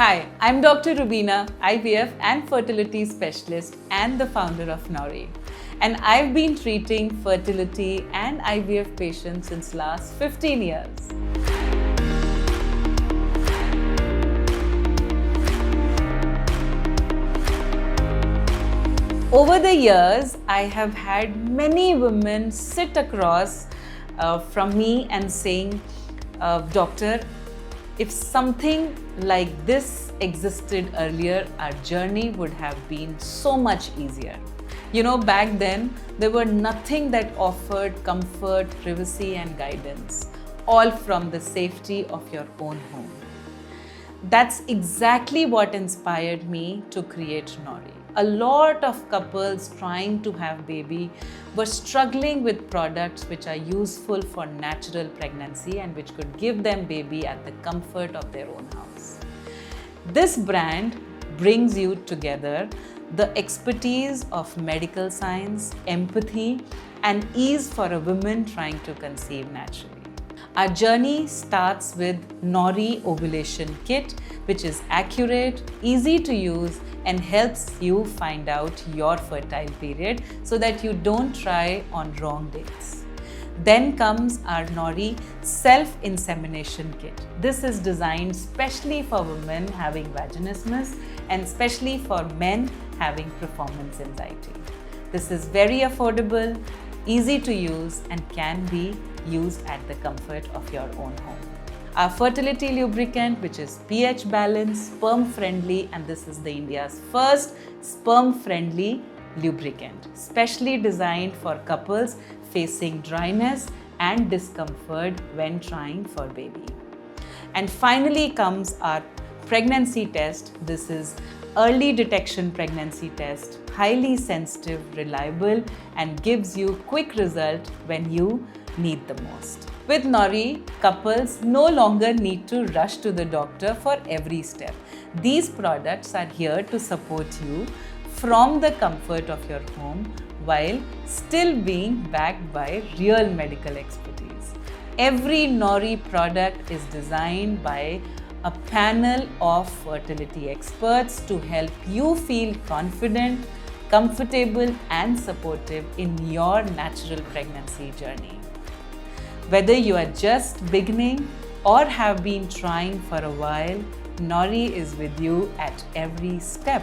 Hi, I'm Dr. Rubina, IVF and fertility specialist and the founder of Nory. And I've been treating fertility and IVF patients since last 15 years. Over the years, I have had many women sit across from me and saying, Doctor, if something like this existed earlier, our journey would have been so much easier. You know, back then, there were nothing that offered comfort, privacy and guidance, all from the safety of your own home. That's exactly what inspired me to create Nory. A lot of couples trying to have baby were struggling with products which are useful for natural pregnancy and which could give them baby at the comfort of their own house. This brand brings you together the expertise of medical science, empathy, and ease for a woman trying to conceive naturally. Our journey starts with Nory Ovulation Kit, which is accurate, easy to use, and helps you find out your fertile period so that you don't try on wrong dates. Then comes our Nory Self-Insemination Kit. This is designed specially for women having vaginismus and especially for men having performance anxiety. This is very affordable, easy to use, and can be used at the comfort of your own home. Our fertility lubricant, which is pH balanced, sperm-friendly, and this is the India's first sperm-friendly lubricant, specially designed for couples facing dryness and discomfort when trying for baby. And finally comes our pregnancy test. This is early detection pregnancy test, highly sensitive, reliable, and gives you quick result when you need the most. With Nory, couples no longer need to rush to the doctor for every step. These products are here to support you from the comfort of your home while still being backed by real medical expertise. Every Nory product is designed by a panel of fertility experts to help you feel confident, comfortable, and supportive in your natural pregnancy journey. Whether you are just beginning or have been trying for a while, Nory is with you at every step.